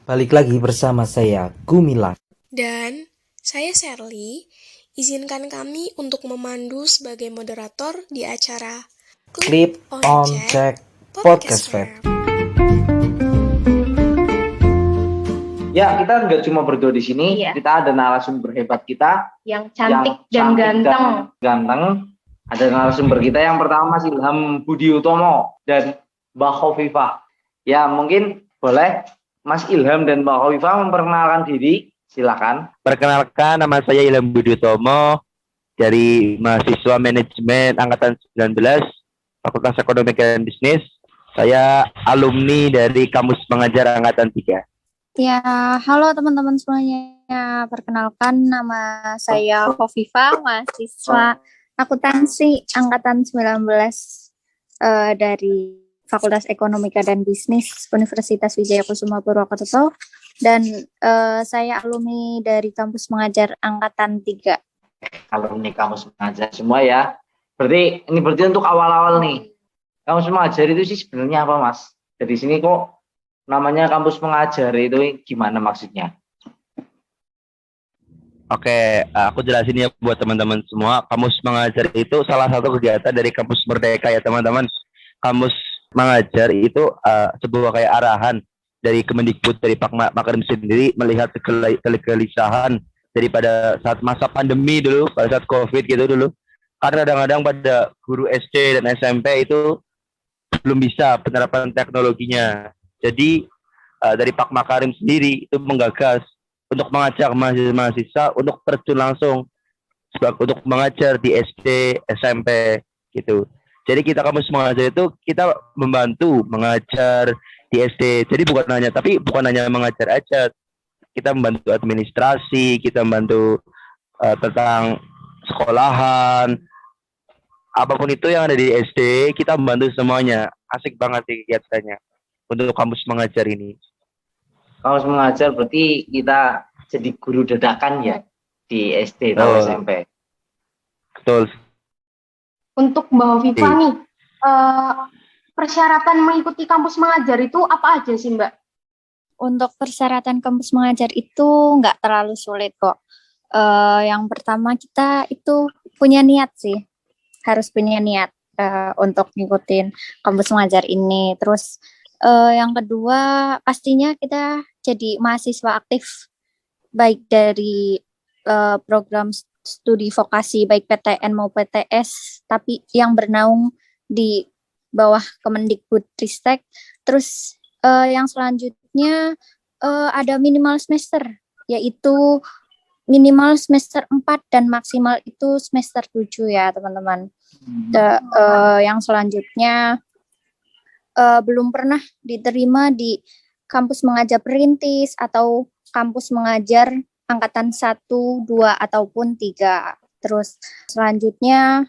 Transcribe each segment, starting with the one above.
Balik lagi bersama saya, Gumilar. Dan saya Sherly, izinkan kami untuk memandu sebagai moderator di acara Clip Clip on on Check Check Podcast Podcast Fab. Fair. Ya, kita nggak cuma berdua di sini, Iya. kita ada narasumber hebat kita yang cantik dan cantik ganteng. ganteng. Ada narasumber kita yang pertama Mas Ilham Budi Utomo dan Mbak Khofifah. Ya, mungkin boleh Mas Ilham dan Mbak Khofifah memperkenalkan diri, silakan. Perkenalkan, nama saya Ilham Budi Utomo dari mahasiswa manajemen angkatan 19 Fakultas Ekonomi dan Bisnis. Saya alumni dari Kampus Mengajar angkatan 3. Ya, halo teman-teman semuanya. Perkenalkan, nama saya Khofifah, mahasiswa akuntansi angkatan 19 dari Fakultas Ekonomi dan Bisnis Universitas Wijaya Kusuma Purwokerto, dan saya alumni dari Kampus Mengajar angkatan 3. Alumni Kampus Mengajar semua ya. Berarti untuk awal-awal nih. Kampus Mengajar itu sih sebenarnya apa, Mas? Dari sini kok namanya Kampus Mengajar itu gimana maksudnya? Oke, aku jelasin ya buat teman-teman semua. Kampus Mengajar itu salah satu kegiatan dari Kampus Merdeka ya teman-teman. Kampus Mengajar itu sebuah kayak arahan dari Kemendikbud, dari Pak Makarim sendiri melihat kegelisahan daripada saat masa pandemi dulu, pada saat COVID gitu dulu. Karena kadang-kadang pada guru SD dan SMP itu belum bisa penerapan teknologinya. Jadi dari Pak Makarim sendiri itu menggagas untuk mengajak mahasiswa untuk terjun langsung untuk mengajar di SD, SMP gitu. Jadi kita Kampus Mengajar itu kita membantu mengajar di SD. Jadi bukan hanya mengajar aja. Kita membantu administrasi, kita membantu tentang sekolahan, apapun itu yang ada di SD, kita membantu semuanya. Asik banget sih kegiatannya untuk Kampus Mengajar ini. Kampus Mengajar berarti kita jadi guru dadakan ya di SD atau SMP. Betul. Untuk Mbak Khofifah nih, persyaratan mengikuti Kampus Mengajar itu apa aja sih, Mbak? Untuk persyaratan Kampus Mengajar itu nggak terlalu sulit kok. Yang pertama kita itu punya niat sih, harus punya niat untuk ngikutin Kampus Mengajar ini. Terus yang kedua pastinya kita jadi mahasiswa aktif, baik dari program studi vokasi baik PTN maupun PTS, tapi yang bernaung di bawah Kemendikbudristek. Terus yang selanjutnya ada minimal semester, yaitu minimal semester 4 dan maksimal itu semester 7 ya teman-teman. Yang selanjutnya belum pernah diterima di Kampus Mengajar Perintis atau Kampus Mengajar angkatan 1, 2 ataupun 3. Terus selanjutnya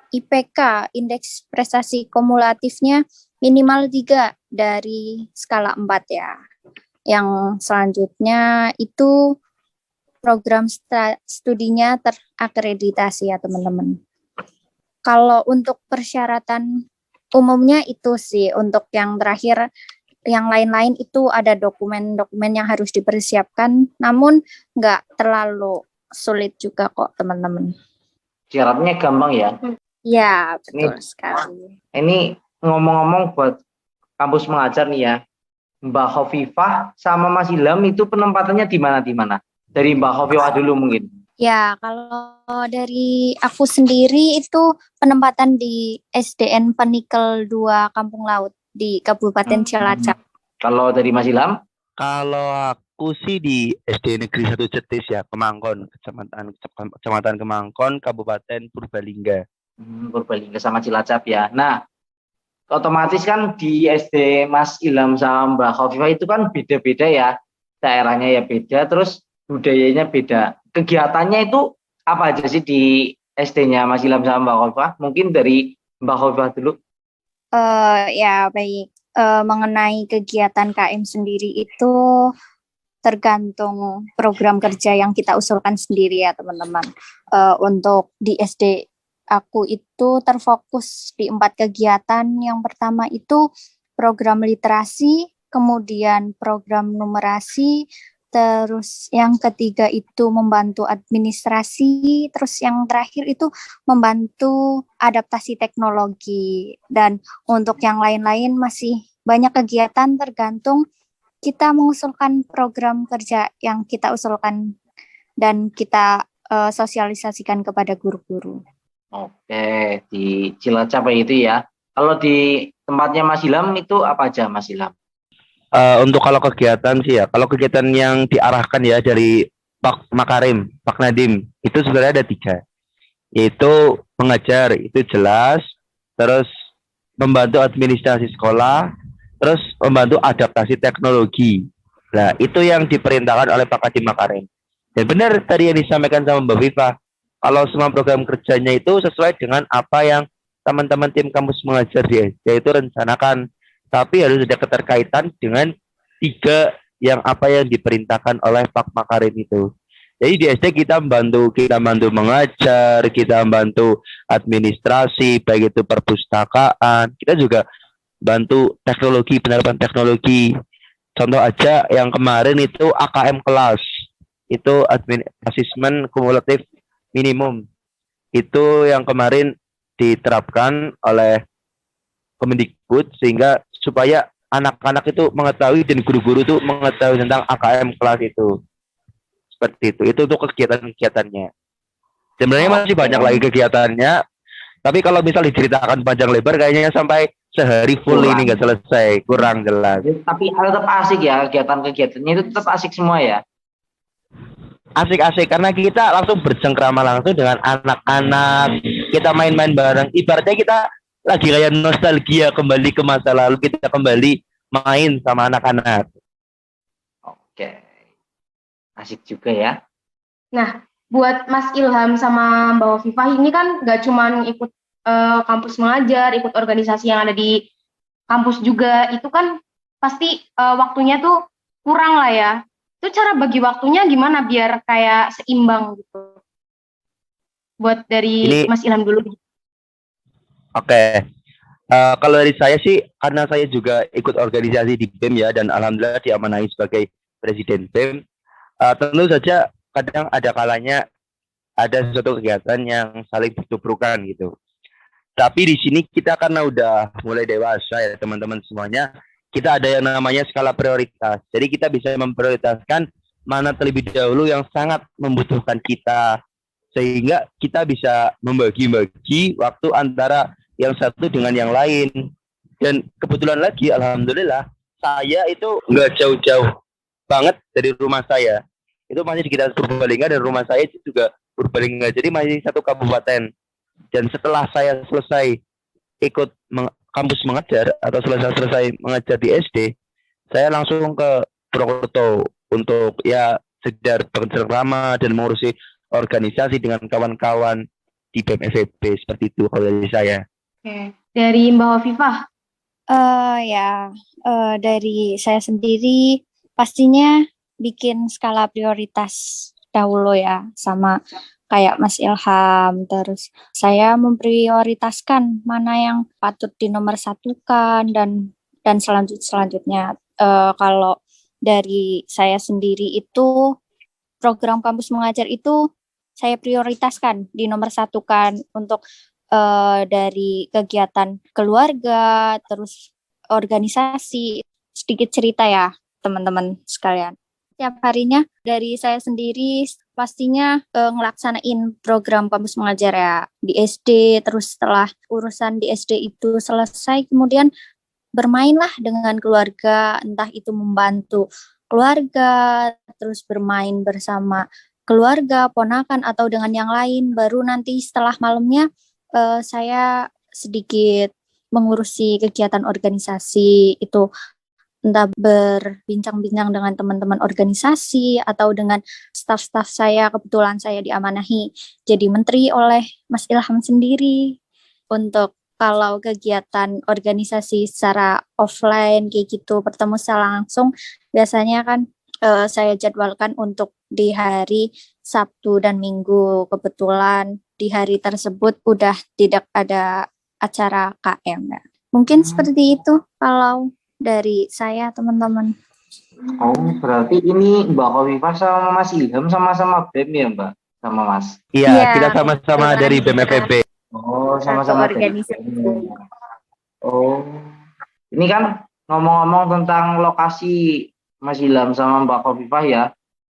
IPK, indeks prestasi kumulatifnya minimal 3 dari skala 4 ya. Yang selanjutnya itu program studinya terakreditasi ya teman-teman. Kalau untuk persyaratan umumnya itu sih, untuk yang terakhir, yang lain-lain itu ada dokumen-dokumen yang harus dipersiapkan, namun nggak terlalu sulit juga kok teman-teman. Syaratnya gampang ya? Ya, betul sekali. Ini ngomong-ngomong buat Kampus Mengajar nih ya, Mbak Khofifah sama Mas Ilham itu penempatannya di mana? Dari Mbak Khofifah dulu mungkin. Ya, kalau dari aku sendiri itu penempatan di SDN Penikel 2 Kampung Laut di Kabupaten Cilacap. Kalau dari Mas Ilham? Kalau aku sih di SD Negeri 1 Cetis ya, Kemangkon, Kecamatan Kemangkon, Kabupaten Purbalingga. Purbalingga sama Cilacap ya. Nah, otomatis kan di SD Mas Ilham sama Mbak Khofifah itu kan beda-beda ya. Daerahnya ya beda, terus budayanya beda. Kegiatannya itu apa aja sih di SD-nya Mas Ilham sama Mbak Khofifah? Mungkin dari Mbak Khofifah dulu. Ya, baik. Mengenai kegiatan KM sendiri itu tergantung program kerja yang kita usulkan sendiri ya teman-teman. Untuk di SD aku itu terfokus di 4 kegiatan. Yang pertama itu program literasi, kemudian program numerasi, terus yang ketiga itu membantu administrasi, terus yang terakhir itu membantu adaptasi teknologi. Dan untuk yang lain-lain masih banyak kegiatan tergantung kita mengusulkan program kerja yang kita usulkan dan kita sosialisasikan kepada guru-guru. Oke, di Cilacap itu ya. Kalau di tempatnya Mas Ilham itu apa aja Mas Ilham? Untuk kalau kegiatan sih ya, kalau kegiatan yang diarahkan ya dari Pak Makarim, Pak Nadim, itu sebenarnya ada 3. Yaitu mengajar, itu jelas. Terus membantu administrasi sekolah. Terus membantu adaptasi teknologi. Nah, itu yang diperintahkan oleh Pak Kadim Makarim. Dan benar tadi yang disampaikan sama Mbak Viva, kalau semua program kerjanya itu sesuai dengan apa yang teman-teman tim kampus mengajar di SD itu rencanakan. Tapi harus ada keterkaitan dengan 3 yang apa yang diperintahkan oleh Pak Makarim itu. Jadi di SD kita membantu mengajar, kita membantu administrasi, baik itu perpustakaan, kita juga bantu teknologi, penerapan teknologi. Contoh aja yang kemarin itu AKM kelas, itu asesmen kumulatif minimum. Itu yang kemarin diterapkan oleh Kemendikbud sehingga supaya anak-anak itu mengetahui dan guru-guru itu mengetahui tentang AKM kelas itu. Seperti itu. Itu untuk kegiatan-kegiatannya. Sebenarnya masih banyak lagi kegiatannya, tapi kalau misal diceritakan panjang lebar kayaknya sampai sehari full ini nggak selesai, kurang jelas. Tapi tetap asik ya, kegiatan-kegiatannya itu tetap asik semua ya. Asik-asik karena kita langsung bercengkrama langsung dengan anak-anak, kita main-main bareng. Ibaratnya kita lagi kayak nostalgia kembali ke masa lalu, kita kembali main sama anak-anak. Oke, asik juga ya. Nah, buat Mas Ilham sama Mbak Hovifah ini kan nggak cuma ikut kampus mengajar, ikut organisasi yang ada di kampus juga, itu kan pasti waktunya tuh kurang lah ya. Itu cara bagi waktunya gimana biar kayak seimbang gitu? Buat dari Mas Ilham dulu. Oke. Kalau dari saya sih, karena saya juga ikut organisasi di BEM ya, dan alhamdulillah diamanahi sebagai presiden BEM. Tentu saja kadang ada kalanya ada suatu kegiatan yang saling bertubrukan gitu. Tapi di sini kita karena udah mulai dewasa ya teman-teman semuanya, kita ada yang namanya skala prioritas. Jadi kita bisa memprioritaskan mana terlebih dahulu yang sangat membutuhkan kita, sehingga kita bisa membagi-bagi waktu antara yang satu dengan yang lain. Dan kebetulan lagi, alhamdulillah, saya itu nggak jauh-jauh banget dari rumah saya. Itu masih di sekitar Purbalingga, dan rumah saya itu juga Purbalingga. Jadi masih satu kabupaten. Dan setelah saya selesai ikut kampus mengajar atau selesai mengajar di SD, saya langsung ke Purwokerto untuk ya sekedar bercengkrama dan mengurusi organisasi dengan kawan-kawan di BEM FEB. Seperti itu kalau dari saya. Oke. Dari Mbak Hovifah? Dari saya sendiri pastinya bikin skala prioritas dahulu ya, sama kayak Mas Ilham. Terus saya memprioritaskan mana yang patut dinomorsatukan dan selanjutnya. Kalau dari saya sendiri itu program kampus mengajar itu saya prioritaskan dinomorsatukan untuk dari kegiatan keluarga, terus organisasi. Sedikit cerita ya teman-teman sekalian. Setiap harinya dari saya sendiri pastinya ngelaksanain program kampus mengajar ya di SD. Terus setelah urusan di SD itu selesai, kemudian bermainlah dengan keluarga, entah itu membantu keluarga, terus bermain bersama keluarga, ponakan atau dengan yang lain. Baru nanti setelah malamnya saya sedikit mengurusi kegiatan organisasi itu, entah berbincang-bincang dengan teman-teman organisasi atau dengan staf-staf saya. Kebetulan saya diamanahi jadi menteri oleh Mas Ilham sendiri. Untuk kalau kegiatan organisasi secara offline kayak gitu, bertemu secara langsung, biasanya kan saya jadwalkan untuk di hari Sabtu dan Minggu. Kebetulan di hari tersebut udah tidak ada acara KM. Mungkin seperti itu kalau dari saya teman-teman. Oh, berarti ini Mbak Khofifah sama Mas Ilham sama-sama BEM ya, Mbak? Sama Mas? Iya, Iya, kita sama-sama kebetulan dari kita BMFEB. Oh, satu sama-sama dari organisasi. BEM. Oh, ini kan ngomong-ngomong tentang lokasi Mas Ilham sama Mbak Khofifah ya,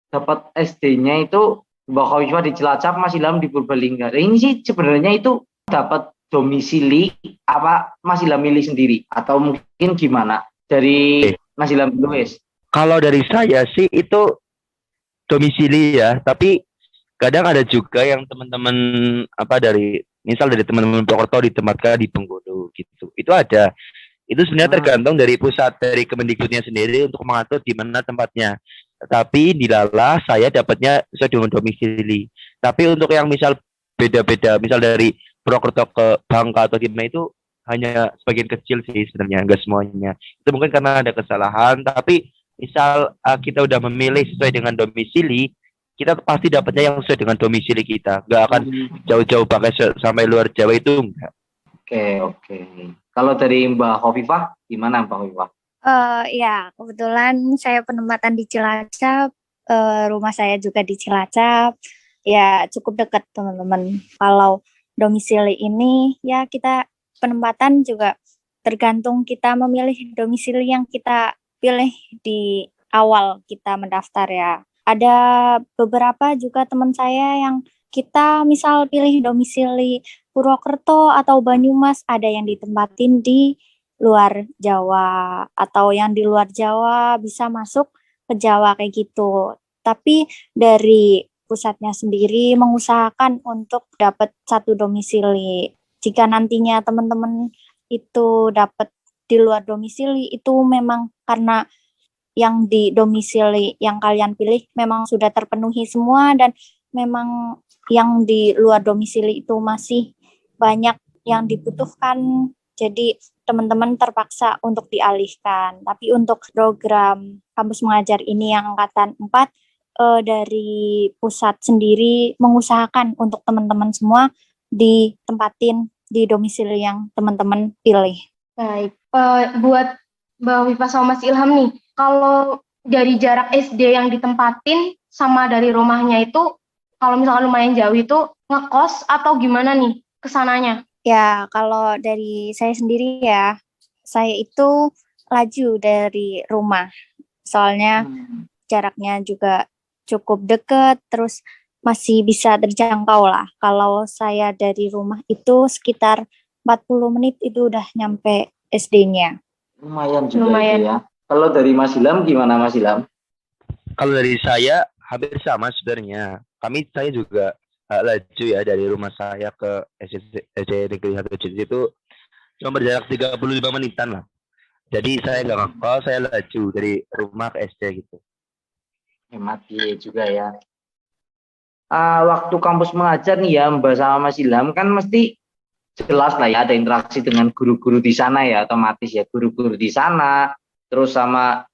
dapat SD-nya itu Mbak Khofifah di Cilacap, Mas Ilham di Purbalingga. Nah, ini sih sebenarnya itu dapat domisili apa Mas Ilham milih sendiri atau mungkin gimana? Dari Mas Ilham dulu, wes. Kalau dari saya sih itu domisili ya, tapi kadang ada juga yang teman-teman apa dari misal dari teman-teman Purwokerto ditempatkan di Bengkulu gitu. Itu ada. Itu sebenarnya tergantung dari pusat dari Kemendikbudnya sendiri untuk mengatur di mana tempatnya. Tapi dilalah saya dapatnya sesuai dengan domisili. Tapi untuk yang misal beda-beda, misal dari Purwokerto ke Bangka atau gimana itu hanya sebagian kecil sih sebenarnya, enggak semuanya. Itu mungkin karena ada kesalahan, tapi misal kita udah memilih sesuai dengan domisili, kita pasti dapatnya yang sesuai dengan domisili kita. Enggak akan jauh-jauh pakai sampai luar Jawa itu enggak. Oke. Kalau dari Mbak Khofifah, gimana Mbak Khofifah? Ya, kebetulan saya penempatan di Cilacap, rumah saya juga di Cilacap, ya cukup dekat teman-teman. Kalau domisili ini, ya kita penempatan juga tergantung kita memilih domisili yang kita pilih di awal kita mendaftar ya. Ada beberapa juga teman saya yang kita misal pilih domisili Purwokerto atau Banyumas, ada yang ditempatin di luar Jawa atau yang di luar Jawa bisa masuk ke Jawa kayak gitu. Tapi dari pusatnya sendiri mengusahakan untuk dapat satu domisili. Jika nantinya teman-teman itu dapat di luar domisili, itu memang karena yang di domisili yang kalian pilih memang sudah terpenuhi semua dan memang yang di luar domisili itu masih banyak yang dibutuhkan. Jadi teman-teman terpaksa untuk dialihkan. Tapi untuk program kampus mengajar ini yang angkatan 4 dari pusat sendiri mengusahakan untuk teman-teman semua ditempatin di domisili yang teman-teman pilih. Baik, buat Mbak Wifa sama Mas Ilham nih, kalau dari jarak SD yang ditempatin sama dari rumahnya itu, kalau misalkan lumayan jauh itu ngekos atau gimana nih kesananya? Ya, kalau dari saya sendiri ya, saya itu laju dari rumah. Soalnya jaraknya juga cukup dekat, terus masih bisa terjangkau lah. Kalau saya dari rumah itu sekitar 40 menit itu udah nyampe SD-nya. Lumayan juga itu ya. Kalau dari Mas Ilham gimana Mas Ilham? Kalau dari saya hampir sama sebenarnya. Saya juga laju ya dari rumah saya ke SD Negeri 1 Jogja itu cuma berjarak 35 menitan lah. Jadi saya nggak ngekos, saya laju dari rumah ke SD gitu. Hemat juga ya. Waktu kampus mengajar nih ya Mbak sama Mas Ilham kan mesti jelas lah ya ada interaksi dengan guru-guru di sana ya, otomatis ya guru-guru di sana, terus sama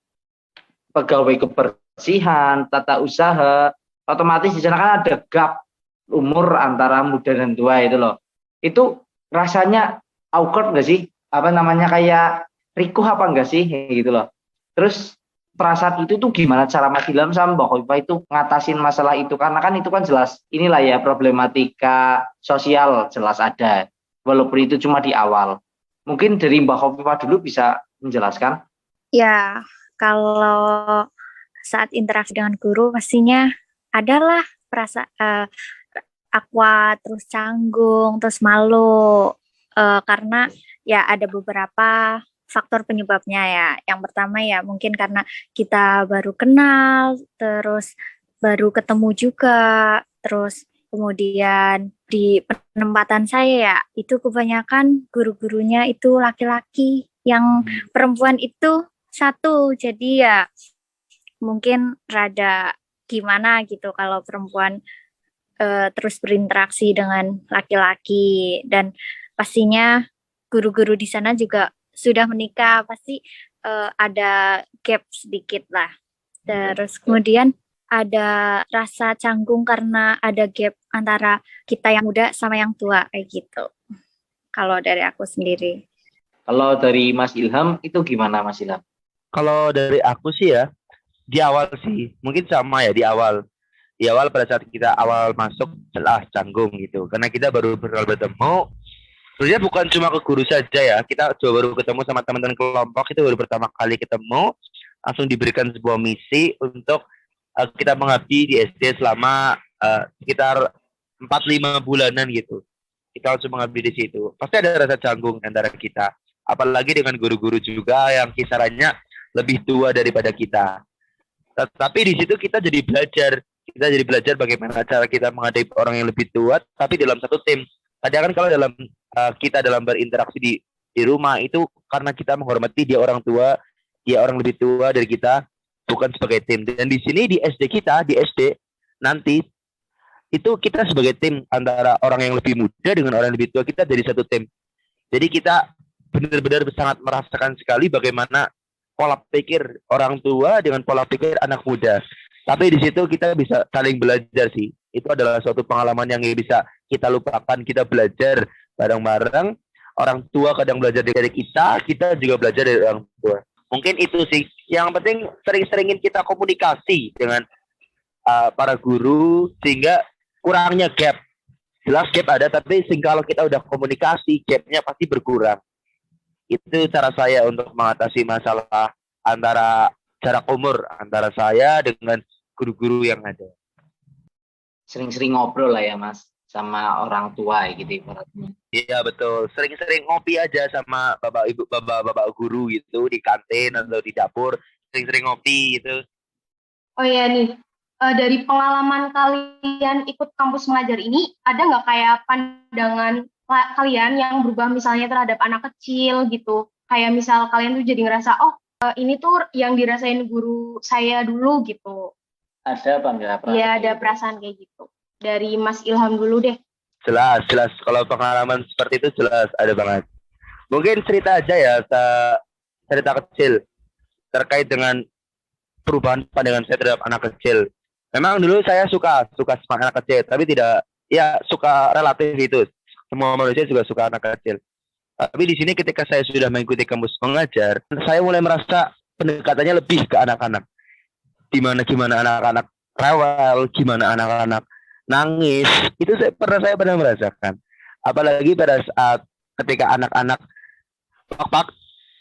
pegawai kebersihan, tata usaha, otomatis di sana kan ada gap umur antara muda dan tua itu loh. Itu rasanya awkward nggak sih? Apa namanya kayak rikuh apa enggak sih gitu loh. Terus perasaan itu tuh gimana cara Mas Ilham sama Mbak Khofifah itu ngatasin masalah itu, karena kan itu kan jelas inilah ya problematika sosial jelas ada walaupun itu cuma di awal. Mungkin dari Mbak Khofifah dulu bisa menjelaskan. Ya, kalau saat interaksi dengan guru pastinya adalah perasaan awkward, terus canggung, terus malu, karena ya ada beberapa faktor penyebabnya ya. Yang pertama ya mungkin karena kita baru kenal, terus baru ketemu juga, terus kemudian di penempatan saya ya itu kebanyakan guru-gurunya itu laki-laki, yang perempuan itu satu, jadi ya mungkin rada gimana gitu kalau perempuan terus berinteraksi dengan laki-laki, dan pastinya guru-guru di sana juga sudah menikah, pasti ada gap sedikit lah. Terus kemudian ada rasa canggung karena ada gap antara kita yang muda sama yang tua kayak gitu. Kalau dari aku sendiri. Kalau dari Mas Ilham itu gimana Mas Ilham? Kalau dari aku sih ya, di awal sih, mungkin sama ya di awal pada saat kita awal masuk setelah canggung gitu, karena kita baru bertemu. Sebenarnya bukan cuma ke guru saja ya, kita coba baru ketemu sama teman-teman kelompok, itu baru pertama kali ketemu, langsung diberikan sebuah misi untuk kita mengabdi di SD selama sekitar 4-5 bulanan gitu. Kita langsung mengabdi di situ. Pasti ada rasa canggung antara kita. Apalagi dengan guru-guru juga yang kisarannya lebih tua daripada kita. Tapi di situ kita jadi belajar. Kita jadi belajar bagaimana cara kita menghadapi orang yang lebih tua, tapi dalam satu tim. Kadang kan kalau dalam kita dalam berinteraksi di rumah itu karena kita menghormati dia orang tua, dia orang lebih tua dari kita, bukan sebagai tim. Dan di sini di SD kita, di SD nanti itu kita sebagai tim antara orang yang lebih muda dengan orang yang lebih tua, kita jadi satu tim. Jadi kita benar-benar sangat merasakan sekali bagaimana pola pikir orang tua dengan pola pikir anak muda. Tapi di situ kita bisa saling belajar sih. Itu adalah suatu pengalaman yang bisa kita lupakan. Kita belajar bareng-bareng. Orang tua kadang belajar dari kita juga belajar dari orang tua. Mungkin itu sih. Yang penting sering-seringin kita komunikasi dengan para guru sehingga kurangnya gap. Jelas gap ada, tapi kalau kita udah komunikasi, gapnya pasti berkurang. Itu cara saya untuk mengatasi masalah antara jarak umur antara saya dengan guru-guru yang ada. Sering-sering ngobrol lah ya Mas sama orang tua gitu ibaratnya. Iya betul, sering-sering ngopi aja sama bapak ibu bapak guru gitu di kantin atau di dapur, sering-sering ngopi gitu. Oh iya nih, dari pengalaman kalian ikut kampus mengajar ini, ada nggak kayak pandangan kalian yang berubah misalnya terhadap anak kecil gitu? Kayak misal kalian tuh jadi ngerasa, oh ini tuh yang dirasain guru saya dulu gitu. Ada apa enggak perasaan? Iya, ada perasaan kayak gitu. Dari Mas Ilham dulu deh. Jelas. Kalau pengalaman seperti itu jelas ada banget. Mungkin cerita aja ya, cerita kecil terkait dengan perubahan pandangan saya terhadap anak kecil. Memang dulu saya suka sama anak kecil, tapi tidak, ya suka relatif itu. Semua manusia juga suka anak kecil. Tapi di sini ketika saya sudah mengikuti kampus mengajar, saya mulai merasa pendekatannya lebih ke anak-anak. Gimana anak-anak rewel, gimana anak-anak nangis, itu saya pernah merasakan. Apalagi pada saat ketika anak-anak pak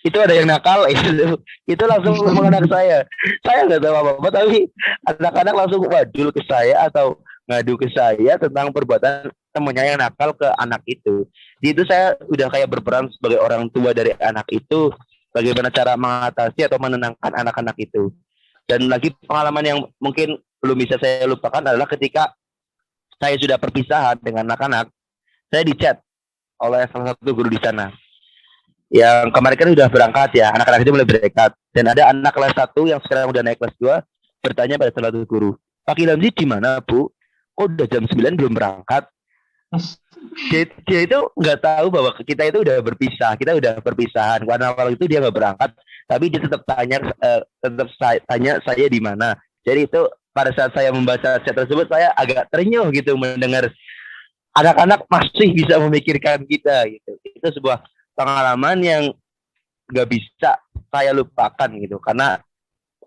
itu ada yang nakal, itu langsung mengenai saya nggak tahu apa-apa, tapi anak-anak langsung wadul ke saya atau ngadu ke saya tentang perbuatan temannya yang nakal ke anak itu. Di itu saya udah kayak berperan sebagai orang tua dari anak itu, bagaimana cara mengatasi atau menenangkan anak-anak itu. Dan lagi pengalaman yang mungkin belum bisa saya lupakan adalah ketika saya sudah perpisahan dengan anak-anak, saya dicat oleh salah satu guru di sana. Yang kemarin kan udah berangkat ya, anak-anak itu mulai berangkat. Dan ada anak kelas 1 yang sekarang udah naik kelas 2 bertanya pada salah satu guru, Pak Ilhamzi di mana Bu? Oh udah jam 9 belum berangkat. Dia itu nggak tahu bahwa kita itu udah berpisah, kita udah perpisahan. Karena awal itu dia nggak berangkat, tapi dia tetap tanya saya di mana. Jadi itu pada saat saya membaca chat tersebut, saya agak terenyuh gitu mendengar anak-anak masih bisa memikirkan kita gitu. Itu sebuah pengalaman yang nggak bisa saya lupakan gitu. Karena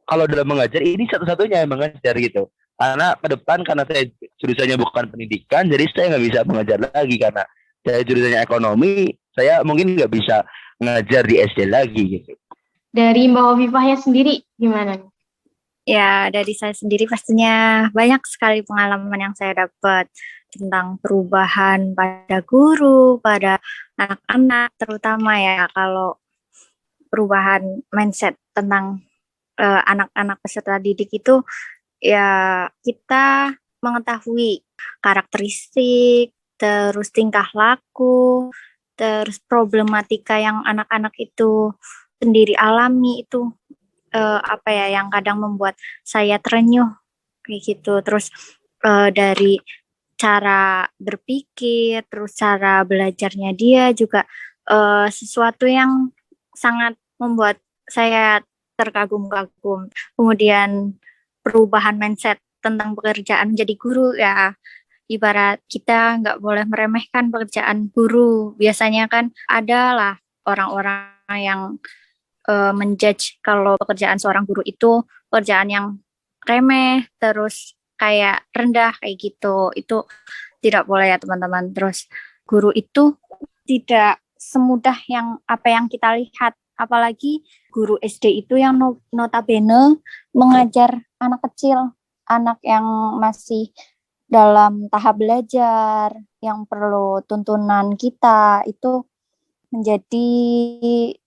kalau dalam mengajar ini satu-satunya yang mengajar gitu. Karena ke depan karena saya jurusannya bukan pendidikan, jadi saya nggak bisa mengajar lagi karena saya jurusannya ekonomi, saya mungkin nggak bisa mengajar di SD lagi gitu. Dari Mbak Hovifahnya sendiri gimana? Ya, dari saya sendiri pastinya banyak sekali pengalaman yang saya dapat tentang perubahan pada guru, pada anak-anak, terutama ya kalau perubahan mindset tentang anak-anak peserta didik itu, ya kita mengetahui karakteristik, terus tingkah laku, terus problematika yang anak-anak itu sendiri alami itu yang kadang membuat saya terenyuh kayak gitu. Terus dari cara berpikir, terus cara belajarnya dia juga sesuatu yang sangat membuat saya terkagum-kagum. Kemudian perubahan mindset tentang pekerjaan jadi guru ya, ibarat kita nggak boleh meremehkan pekerjaan guru. Biasanya kan adalah orang-orang yang menjudge kalau pekerjaan seorang guru itu pekerjaan yang remeh, terus kayak rendah kayak gitu. Itu tidak boleh ya teman-teman. Terus guru itu tidak semudah yang apa yang kita lihat. Apalagi guru SD itu yang notabene mengajar anak kecil, anak yang masih dalam tahap belajar, yang perlu tuntunan kita, itu menjadi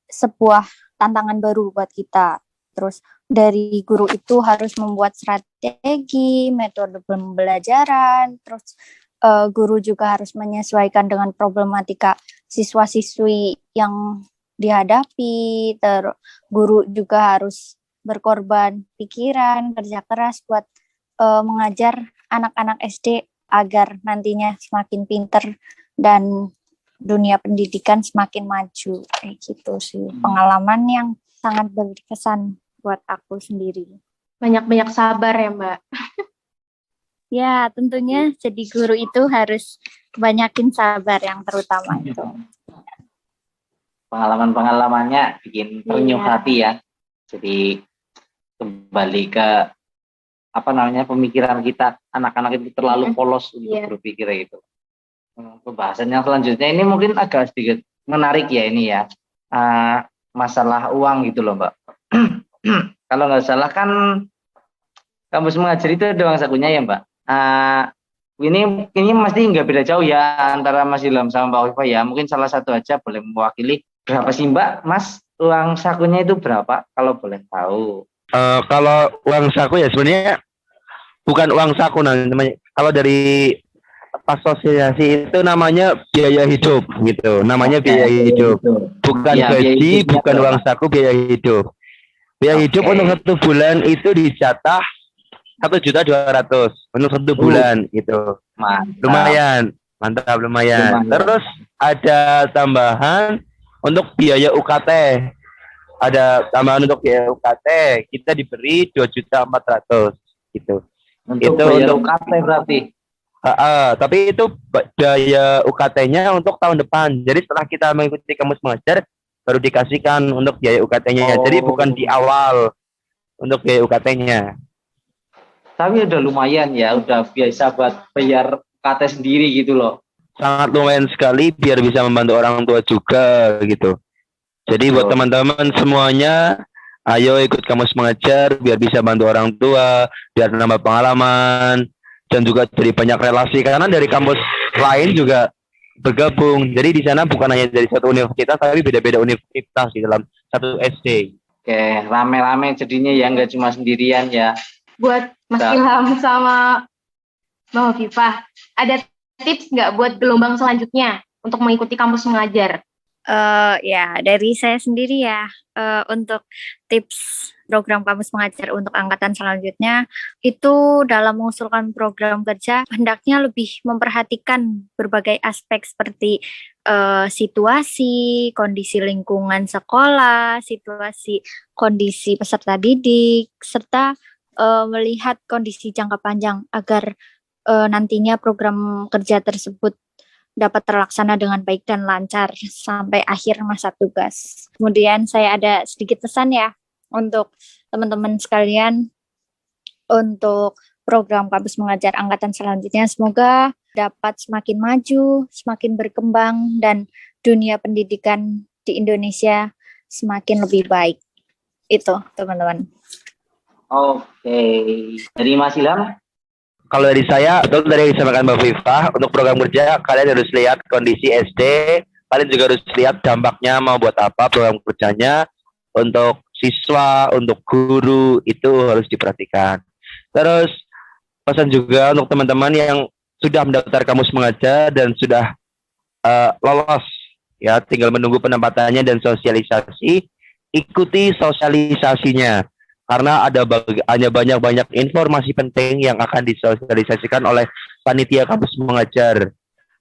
sebuah tantangan baru buat kita. Terus dari guru itu harus membuat strategi, metode pembelajaran, terus guru juga harus menyesuaikan dengan problematika siswa-siswi yang dihadapi. Terus guru juga harus berkorban pikiran, kerja keras buat mengajar anak-anak SD agar nantinya semakin pinter dan dunia pendidikan semakin maju. Kayak gitu sih. Pengalaman yang sangat berkesan buat aku sendiri. Banyak-banyak sabar ya, Mbak. Ya, tentunya jadi guru itu harus banyakin sabar yang terutama itu. Pengalaman-pengalamannya bikin terenyuh Iya. hati ya. Jadi kembali ke pemikiran kita, anak-anak itu terlalu polos untuk Iya. berpikir itu. Pembahasan yang selanjutnya ini mungkin agak sedikit menarik ya ini ya. Masalah uang gitu loh, Mbak. Kalau nggak salah kan kampus mengajar itu ada uang sakunya ya, Mbak. Ini pasti nggak beda jauh ya antara Mas Ilham sama Mbak Hovifa ya. Mungkin salah satu aja boleh mewakili. Berapa sih, Mbak? Mas, uang sakunya itu berapa kalau boleh tahu? Kalau uang saku ya sebenarnya bukan uang saku namanya. Kalau dari asosiasi itu namanya biaya hidup gitu. Namanya biaya hidup. Bukan Ya, biaya gaji, hidupnya bukan berapa? uang saku, biaya hidup. Biaya hidup untuk 1 bulan itu dijatah 1.200.000 untuk 1 bulan gitu. Mantap. Lumayan. Lumayan. Terus ada tambahan untuk biaya UKT. Ada tambahan untuk biaya UKT. Kita diberi 2.400.000 gitu. Untuk Itu bayar untuk UKT berarti. tapi itu biaya UKT-nya untuk tahun depan. Jadi setelah kita mengikuti kamus mengajar baru dikasihkan untuk biaya UKT-nya. Jadi bukan di awal untuk biaya UKT-nya. Tapi udah lumayan ya, udah biasa buat bayar UKT sendiri gitu loh. Sangat lumayan sekali biar bisa membantu orang tua juga gitu. Jadi buat teman-teman semuanya, ayo ikut kamus mengajar biar bisa bantu orang tua, biar nambah pengalaman, dan juga jadi banyak relasi karena dari kampus lain juga bergabung. Jadi di sana bukan hanya dari satu universitas, tapi beda-beda universitas di dalam satu SD. Oke, rame-rame jadinya ya, nggak cuma sendirian ya. Buat Mas Ilham sama Mbak Hovifa, ada tips nggak buat gelombang selanjutnya untuk mengikuti kampus mengajar? Ya, dari saya sendiri ya, untuk tips program kampus mengajar untuk angkatan selanjutnya, itu dalam mengusulkan program kerja, hendaknya lebih memperhatikan berbagai aspek seperti situasi, kondisi lingkungan sekolah, situasi kondisi peserta didik, serta melihat kondisi jangka panjang agar nantinya program kerja tersebut dapat terlaksana dengan baik dan lancar sampai akhir masa tugas. Kemudian saya ada sedikit pesan ya untuk teman-teman sekalian untuk program kampus mengajar angkatan selanjutnya. Semoga dapat semakin maju, semakin berkembang, dan dunia pendidikan di Indonesia semakin lebih baik. Itu teman-teman. Oke, dari Mas Ilham? Kalau dari saya, atau dari yang disampaikan Mbak Viva, untuk program kerja, kalian harus lihat kondisi SD, kalian juga harus lihat dampaknya mau buat apa program kerjanya, untuk siswa, untuk guru, itu harus diperhatikan. Terus, pesan juga untuk teman-teman yang sudah mendaftar kamus mengajar dan sudah lolos, ya tinggal menunggu penempatannya dan sosialisasi, ikuti sosialisasinya. Karena hanya banyak informasi penting yang akan disosialisasikan oleh panitia kampus mengajar.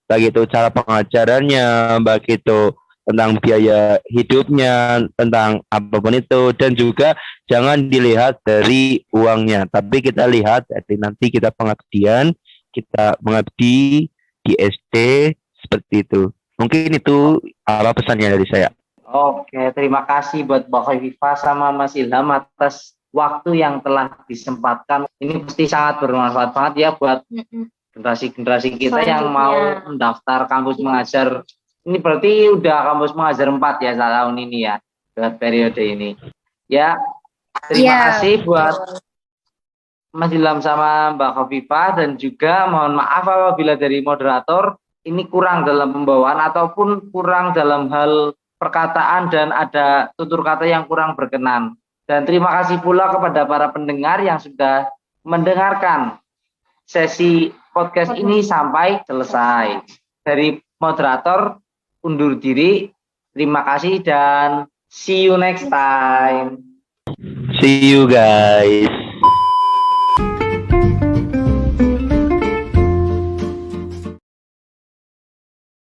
Baik itu cara pengajarannya, baik itu tentang biaya hidupnya, tentang apapun itu. Dan juga jangan dilihat dari uangnya, tapi kita lihat dari nanti kita pengabdian, kita mengabdi di SD, seperti itu. Mungkin itu apa pesannya dari saya. Oke, terima kasih buat Mbak Khofifah sama Mas Ilham atas waktu yang telah disempatkan. Ini pasti sangat bermanfaat banget ya buat generasi-generasi kita yang mau mendaftar kampus mengajar. Ini berarti udah kampus mengajar 4 ya tahun ini ya, buat periode ini. Ya, terima kasih buat Mas Ilham sama Mbak Khofifah, dan juga mohon maaf apabila dari moderator ini kurang dalam pembawaan ataupun kurang dalam hal perkataan dan ada tutur kata yang kurang berkenan. Dan terima kasih pula kepada para pendengar yang sudah mendengarkan sesi podcast ini sampai selesai. Dari moderator undur diri. Terima kasih dan see you next time. See you guys.